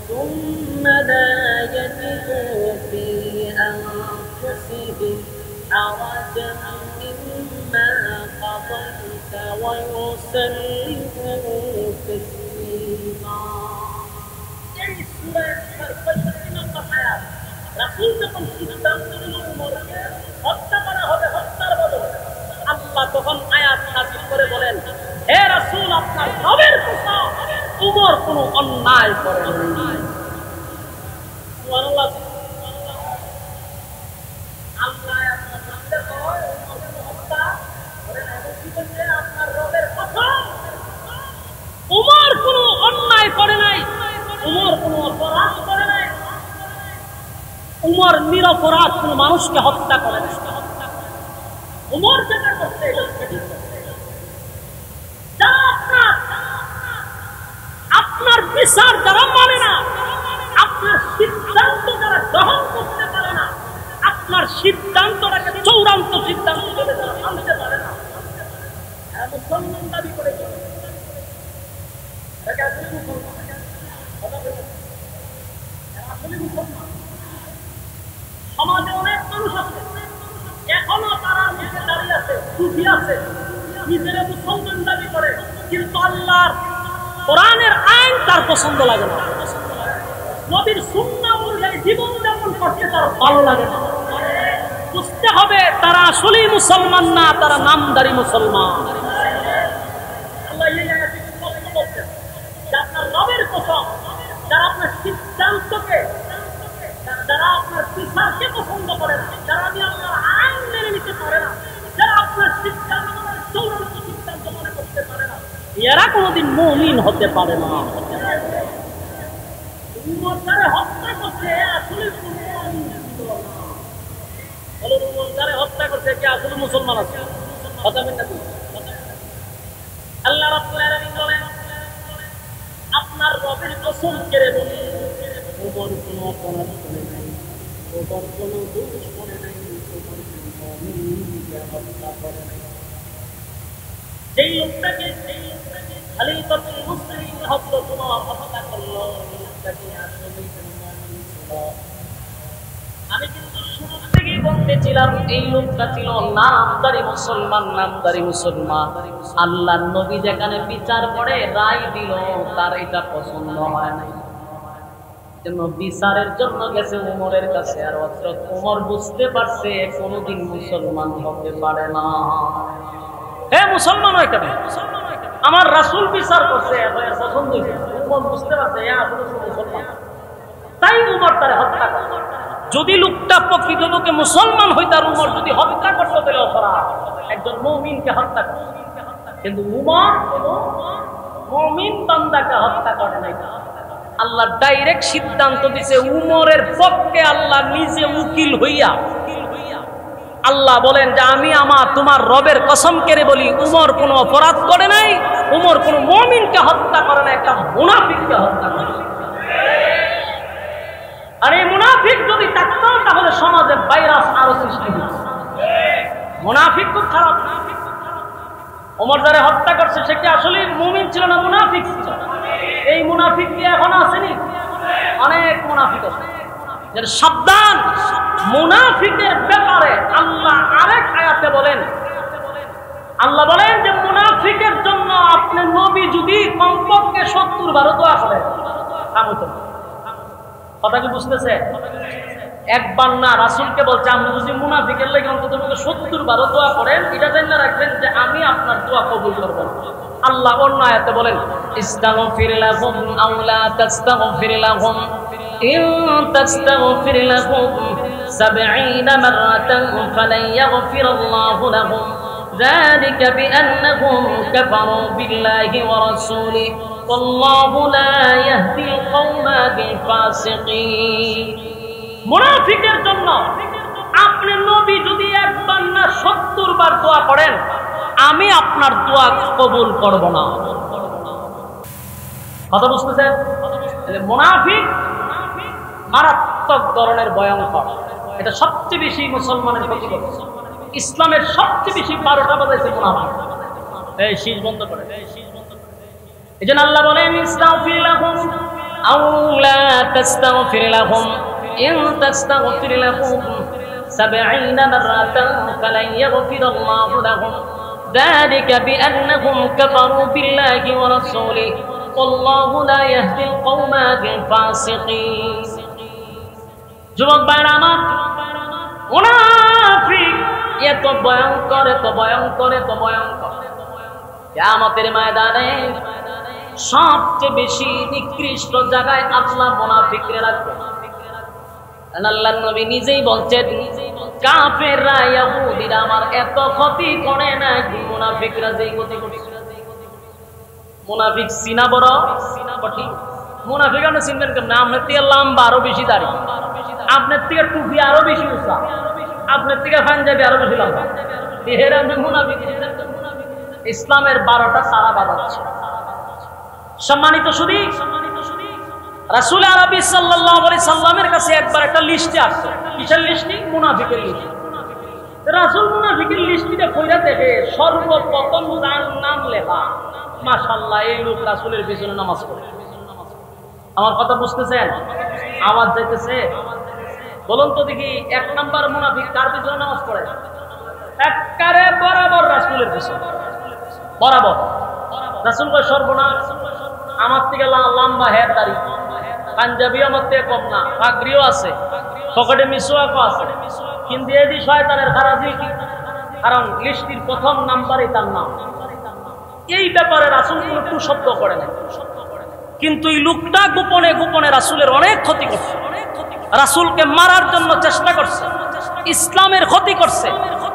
Speaker 1: ثم لا يجدوا في أنفسهم حرجا مما قضيت ويسلموا تسليما. এই সূরার 65 নম্বর আয়াত। রাসূল যখন সিদ্ধান্ত নিল উমরকে হত্যা করা হবে, হত্যার বদলে আল্লাহ তখন আয়াত নাযিল করে বলেন, হে রাসূল, আপনার রবের কসম, উমর কোনো অন্যায় করেনি। সুবহানাল্লাহ। আল্লাহ আপনার সামনে কয় উমর কোনো হত্যা করে না। এবং কি বলছে? আপনার রবের কসম, উমর কোনো অন্যায় করে নাই, উমর কোনো অপরাধ করে নাই, উমর নিরপরাধ কোন মানুষকে হত্যা করে না। উমর যেটা করছে আপনার বিচার যারা মানে না, আপনার সিদ্ধান্ত যারা গ্রহণ করতে পারে না, আপনার সিদ্ধান্তটাকে চূড়ান্ত সিদ্ধান্ত বলে যারা মানতে পারে না, এরা মুসলমান দাবি করে সমাজে অনেক মানুষ আছে, এখনো তারা নিজে দাঁড়িয়ে আছে, সুফি আছে, নিজেরা মুসলমান দাবি করে, কিন্তু আল্লাহর কোরআনের আইন তার পছন্দ লাগে না, নবীর সুন্নাহ অনুযায়ী জীবন যাপন করতে তার ভালো লাগে না। বুঝতে হবে তারা আসলেই মুসলমান না, তারা নামদারি মুসলমান। আল্লাহ এই আয়াতে স্পষ্ট বলছেন যে আপনার রবের কসম, যারা আপনার সিদ্ধান্তকে, যারা আপনার বিচারকে পছন্দ করে না, যারা আপনার আইন মেনে নিতে পারে না, যারা আপনার সিদ্ধান্ত মনে করতে পারে না, এরা কোনোদিন মুমিন হতে পারে না। হত্যা করছে আসলে হত্যা করছে কি আসলে মুসলমান আছে? আল্লাহ রাব্বুল আলামিন বলেন, আপনার রবের কসম করে বলি, ওমর কোনো অপরাধ করে নাই, ওমর কোনো দোষ করে নাই, ওমর কোনো মুমিনকে হত্যা করে নাই। যেই লোকটাকে খলিফাতুল মুসলিমিন হযরত ওমর হত্যা করলো, এই লোকটাকে আসলে মুমিন ছিল। আমি কিন্তু শুরু থেকেই বলতেছিলাম এই লোকটা ছিল নামদারি মুসলমান, নামদারি মুসলমান। আল্লাহর নবী যেখানে বিচার করে রায় দিল, তার এটা পছন্দ হয় নাই, জন্য বিচারের জন্য গেছে ওমরের কাছে। আর হযরত ওমর বুঝতে পারছে কোনোদিন মুসলমান হতে পারে না। হে মুসলমান হয় কেন? আমার রাসূল বিচার করছে, পছন্দ হয়েছে। ওমর বুঝতে পারছে আসলে মুসলমান, তাই ওমর তারে হত্যা করছে। যদি লোকটা প্রকৃতপক্ষে মুসলমান হইতো, আর উমর যদি হত্যা করতো তাহলে অপরাধ, একজন মুমিনকে হত্যা করত। কিন্তু উমর কোনো মুমিন বান্দাকে হত্যা করে নাই। আল্লাহ ডাইরেক্ট সিদ্ধান্ত দিছে উমরের পক্ষে। আল্লাহ নিজে উকিল হইয়া আল্লাহ বলেন যে আমি তোমার রবের কসম করে বলি, উমর কোনো অপরাধ করে নাই, উমর কোনো মুমিনকে হত্যা করে নাই, একটা মুনাফিককে হত্যা করে। আর এই মুনাফিক যদি থাকতো তাহলে সমাজে ভাইরাস আরো সৃষ্টি হতো। মুনাফিক খুব খারাপ। ওমর যারা হত্যা করছে সে কি আসলে মুমিন ছিল না মুনাফিক ছিল? এই মুনাফিক কি এখন আসেনি? অনেক মুনাফিক আছে। সাবধান, মুনাফিকের ব্যাপারে আল্লাহ আরেক আয়াতে বলেন, আল্লাহ বলেন যে মুনাফিকের জন্য আপনি নবী যদি কমপক্ষে 70 বার দোয়া করেন, কথা কি বুঝতেছে? একবার না, রাসূলকে বলছে আপনি যদি মুনাফিকের লাগি অন্তত 70 বার দোয়া করেন, এটা জেনে রাখবেন যে আমি আপনার দোয়া কবুল করব। আল্লাহ অন্য আয়াতে বলেন, ইস্তাগফির লাহুম আও লা তাস্তাগফির লাহুম ইন তাস্তাগফির লাহুম 70 মাররাতান ফালান ইয়াগফিরাল্লাহু লাহুম ذلك بأنهم كفروا بالله ورسوله والله لا يهدي القوم الفاسقين। মুনাফিকের জন্য আপনি নবী যদি একবার না 70 বার দোয়া করেন, আমি আপনার দোয়া কবুল করব না। কথা বুঝতেছেন? মুনাফিক মারাত্মক ধরনের ভয়ঙ্কর। এটা সবচেয়ে বেশি মুসলমানের ক্ষতি করছে। ইসলামের সবচেয়ে বেশি 12টা বাজাইছে মুনাফিক। এই শীষ বন্ধ করে। এজন্য আল্লাহ বলেন, ইস্তাগফির লাহুম আও লা তাস্তাগফির লাহুম ইন তাস্তাগফির লাহুম 70 মাররাতান ফালান ইয়াগফিরাল্লাহু লাহুম যালিকা বিআন্নাহুম কাফারু বিল্লাহি ওয়া রাসূলিহি ওয়াল্লাহু লা ইয়াহদিল কওমাল ফাসিকিন। যুবক ভাইরা আমার, মুনাফিক এত ভয়ঙ্কর, এত ভয়ঙ্কর, এত ভয়ঙ্কর। কিয়ামতের ময়দানে সবচেয়ে বেশি নিকৃষ্ট জায়গায় আল্লাহ মুনাফিকরে রাখবে। আল্লাহর নবী নিজেই বলছেন, কাফেররা ইহুদিরা আমার এত ক্ষতি করে না, মুনাফিকরা যেই ক্ষতি করছে। মুনাফিক চিনা বড় কঠিন। মুনাফিক আপনি চিনবেন কেমন? আপনার থেকে লম্বা আরো বেশি দাড়ি, আপনার থেকে টুপি আরো বেশি উঁচা, আপনার থেকে পাঞ্জাবি আরো বেশি লম্বা। এর আপনি মুনাফিক। ইসলামের 12টা তারা বাজাচ্ছে। সম্মানিত শুধু রাসূল আরবি সাল্লাল্লাহু আলাইহি সাল্লামের কাছে একবার একটা লিস্টে আসছে। কিসের লিস্টি? মুনাফিকের লিস্ট। রাসূল মুনাফিকের লিস্টিটা কইরা দেখে সর্বপ্রথম যার নাম লেখা, মাশাআল্লাহ এই লোক রাসূলের পিছনে নামাজ পড়ে। আমার কথা বুঝতেছেন? আওয়াজ যাইতেছে? বলুন তো দেখি, 1 নাম্বার মুনাফিক কার পিছনে নামাজ পড়ে? একবারে বরাবর রাসূলের পিছনে, বরাবর। রাসূল কয়, সর্বনাশ, আমার থেকে লম্বা হেয়ার দাড়ি, পাঞ্জাবি আমার থেকে কম না, পাগড়িও আছে, পকেটে মিসওয়াকও আছে, কিন্তু এই যে শয়তানের খারাজি কি, কারণ লিস্টির প্রথম নাম্বারে তার নাম। এই ব্যাপারে রাসূল কোনো টু শব্দ করে না, কিন্তু এই লোকটা গোপনে গোপনে রাসূলের অনেক ক্ষতি করছে, রাসূলকে মারার জন্য চেষ্টা করছে, ইসলামের ক্ষতি করছে,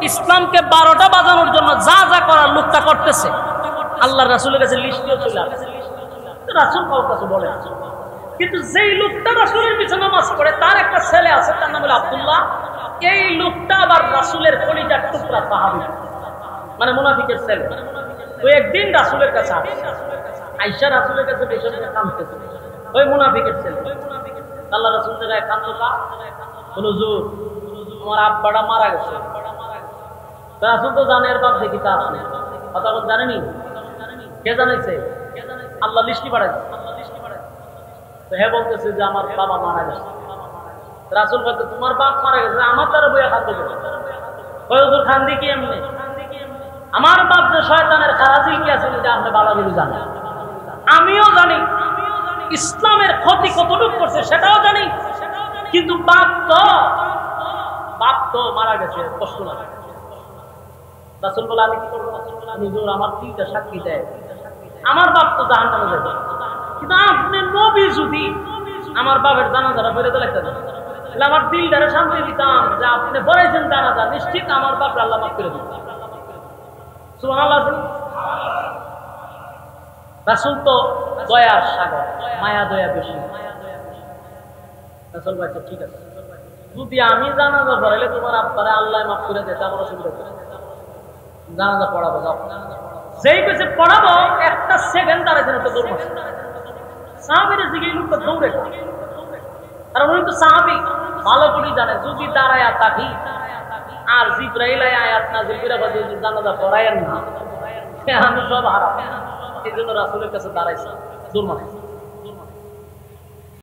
Speaker 1: ইসলামকে 12টা বাজানোর জন্য যা যা করার লোকটা করতেছে। আল্লাহর রাসূলের কাছে লিস্টিও চলে আসে, রাসূল কারোর কাছে বলে। কিন্তু যেই লোকটা রাসূলের পিছনে নামাজ পড়ে তার একটা ছেলে আছে, তার নাম হলো আব্দুল্লাহ। এই লোকটা আবার রাসূলের কলিজার টুকরা সাহাবী, মানে মুনাফিকের ছেলে। তো একদিন রাসূলের কাছে আসে, আয়েশা রাসূলের কাছে বসে কাঁদতেছে, ওই মুনাফিকের ছেলে। আল্লাহ রাসূল জায়গায় কান্দা, বলো হুজুর আমার আব্বাটা মারা গেছে। রাসূল তো জানে এর বাপ দেখি তা আছে, কথা বল জানেনি, কে জানাইছে? আল্লাহ লিস্টি পাঠাইছে। তো হে বলতেছে যে আমার বাবা মারা গেছে। রাসূল বলতে তোমার বাপ মারা গেছে, আমার তার বইয়া খাদ্য গেছে। ওই হুজুর খান্দি কি এমনি? আমার বাপ যে শয়তানের খারাজি কি আছে এটা আপনি ভালো করে জানেন, আমিও জানি। ইসলামের ক্ষতি কতটুকু করছে সেটাও জানি, কিন্তু বাপ তো মারা গেছে, কষ্ট লাগে। রাসূল বলে আমি কি করবো? হুজুর আমার তিনটা সাক্ষী দেয়, আমার বাপ তো জাহান্নামে যাবে, কিন্তু আপনি নবী, যদি আমার বাপের জানাজাটা বেড়ে দিলে আমার দিলটারে শান্তি দিতাম যে আপনি বলেছেন জানাজা, নিশ্চিত আমার বাপ আল্লাহ মাফ করে দিতেন। সুবহানাল্লাহ। রাসূল তো দয়ার সাগর, মায়া দয়া বেশি। রাসূল বলছে ঠিক আছে, যদি আমি জানাজা পড়াইলে তোমার আব্বারে আল্লাহ মাফ করে দেয়, আমার অসুবিধা নেই, জানাজা পড়াবো। যাও। যেই কাছে পড়াবো একটা সেকেন্ড দাঁড়াইছেন, একটা দৌড় মারছে। সাহাবীরা দিকে এই লোকটা দৌড়ে, কারণ উনি তো সাহাবী, ভালো করে জানে যদি দাঁড়ায়া থাকি আর জিবরাইল আয়াত নাযিল করে বলে যে জানাজা পড়ায়েন না, আমি সব হারাম। এই জন্য রাসূলের কাছে দাঁড়াইছে, দৌড় মারছে।